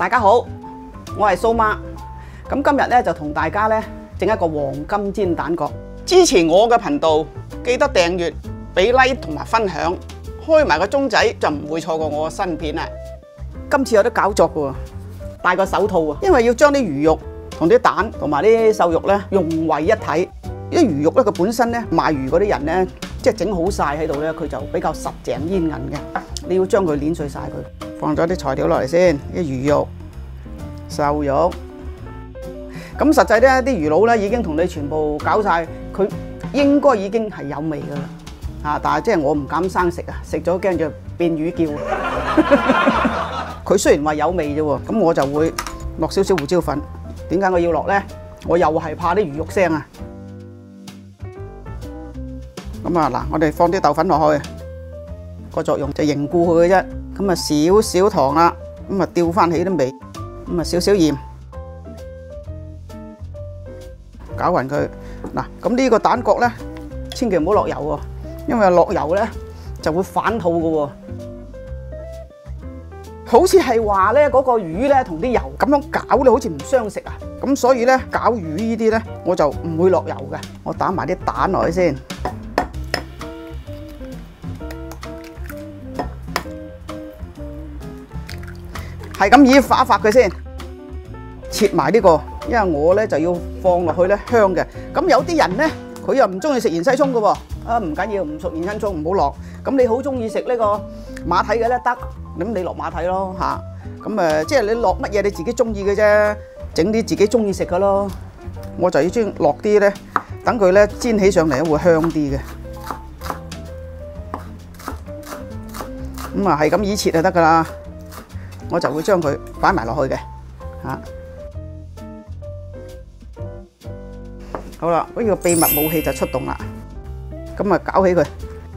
大家好，我係蘇媽。咁今日咧就同大家咧整一個黃金煎蛋角。支持我嘅頻道，記得訂閱、俾 like 同埋分享，開埋個鐘仔就唔會錯過我嘅新片啦。今次有啲搞作嘅喎，戴個手套啊，因為要將啲魚肉同啲蛋同埋啲瘦肉咧融為一體。啲魚肉咧佢本身咧賣魚嗰啲人咧，即係整好晒喺度咧，佢就比較實淨煙韌嘅。你要將佢碾碎晒佢。放咗啲材料落嚟先，啲魚肉、瘦肉。咁實際咧，啲魚佬咧已經同你全部搞晒，佢應該已經係有味噶啦。啊，但係即係我唔敢生食啊，食咗驚就變魚叫。佢雖然話有味啫喎，咁我就會落少少胡椒粉。點解我要落咧？我又係怕啲魚肉腥啊。咁啊嗱，我哋放啲豆粉落去，個作用就凝固佢嘅啫。咁啊少少糖啦，咁啊調翻起啲味，咁啊少少鹽，攪勻佢。嗱，咁呢個蛋角咧，千祈唔好落油喎，因為落油咧就會反肚嘅喎。好似係話咧嗰個魚咧同啲油咁樣攪咧，好似唔相食啊。咁所以咧攪魚呢啲咧，我就唔會落油嘅。我打埋啲蛋落去先。係咁以發一發佢先，切埋呢個，因為我咧就要放落去咧香嘅。咁有啲人咧，佢又唔中意食芫茜葱嘅喎，啊唔緊要，唔熟芫茜葱唔好落。咁你好中意食呢個馬蹄嘅咧得，咁你落馬蹄咯嚇。咁即係你落乜嘢你自己中意嘅啫，整啲自己中意食嘅咯。我就要將落啲咧，等佢咧煎起上嚟會香啲嘅。咁啊係咁以切就得㗎啦。我就會將佢擺埋落去嘅，嚇。好啦，呢個秘密武器就出動啦。咁啊，攪起佢，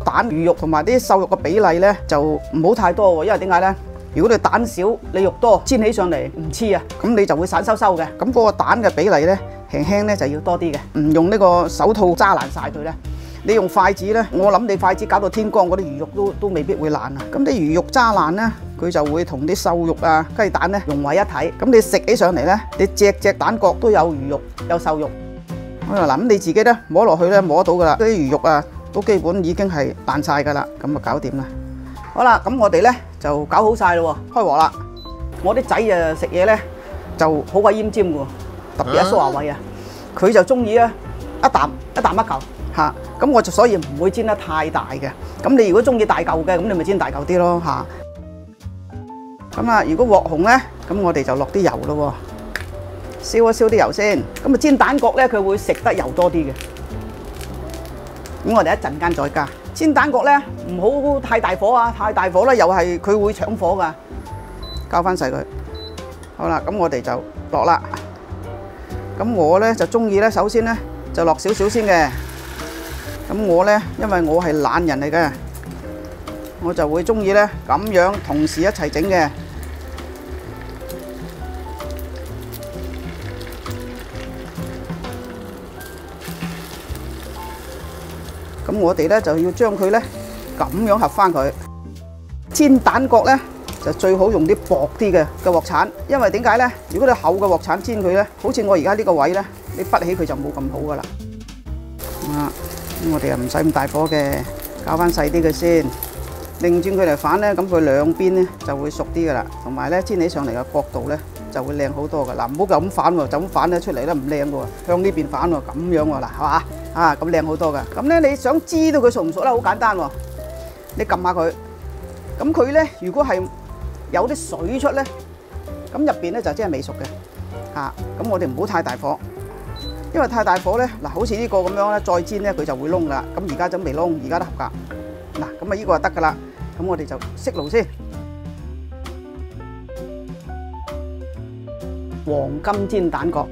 蛋、魚肉同埋啲瘦肉嘅比例咧就唔好太多喎，因為點解咧？如果你蛋少，你肉多，煎起上嚟唔黐啊，咁你就會散收收嘅。咁嗰個蛋嘅比例咧，輕輕咧就要多啲嘅，唔用呢個手套揸爛晒佢咧。你用筷子咧，我諗你筷子搞到天光，嗰啲魚肉都未必會爛啊。咁啲魚肉揸爛咧，佢就會同啲瘦肉啊、雞蛋咧融為一體。咁你食起上嚟咧，你隻蛋角都有魚肉有瘦肉。嗱，咁你自己咧摸落去咧摸得到噶啦，啲魚肉啊都基本已經係爛晒噶啦，咁啊搞掂啦。好啦，咁我哋咧就搞好晒咯喎，開鑊啦。我啲仔啊食嘢咧就好鬼奄尖嘅喎，特別係蘇華偉啊，佢就中意啊一啖一嚿。嚇，咁我就所以唔會煎得太大嘅。咁你如果中意大嚿嘅，咁你咪煎大嚿啲咯嚇。咁啊，如果鑊紅咧，咁我哋就落啲油咯喎，燒一燒啲油先。咁啊煎蛋角咧，佢會食得油多啲嘅。咁我哋一陣間再加。煎蛋角咧唔好太大火啊，太大火咧又係佢會搶火㗎。交翻細佢。好啦，咁我哋就落啦。咁我咧就中意咧，首先咧就落少少先嘅。咁我咧，因為我係懶人嚟嘅，我就會中意咧咁樣同時一齊整嘅。咁我哋咧就要將佢咧咁樣合翻佢。煎蛋角咧就最好用啲薄啲嘅鑊鏟，因為點解咧？如果你厚嘅鑊鏟煎佢咧，好似我而家呢個位咧，你滗起佢就冇咁好噶啦。啊！咁我哋又唔使咁大火嘅，搞翻細啲佢先，擰轉佢嚟反咧，咁佢兩邊咧就會熟啲噶啦，同埋咧煎起上嚟嘅角度咧就會靚好多噶。嗱，唔好咁反喎，就咁反咧出嚟咧唔靚嘅喎，向呢邊反喎，咁樣喎，嗱係嘛？啊咁靚好多噶。咁咧你想知道佢熟唔熟咧，好簡單喎，你撳下佢，咁佢咧如果係有啲水出咧，咁入邊咧就真係未熟嘅。嚇，咁我哋唔好太大火。因為太大火咧，嗱，好似呢個咁樣咧，再煎咧佢就會燶啦。咁而家就未燶，而家都合格。嗱，咁啊呢個就得噶啦。咁我哋就熄爐先。黃金煎蛋角。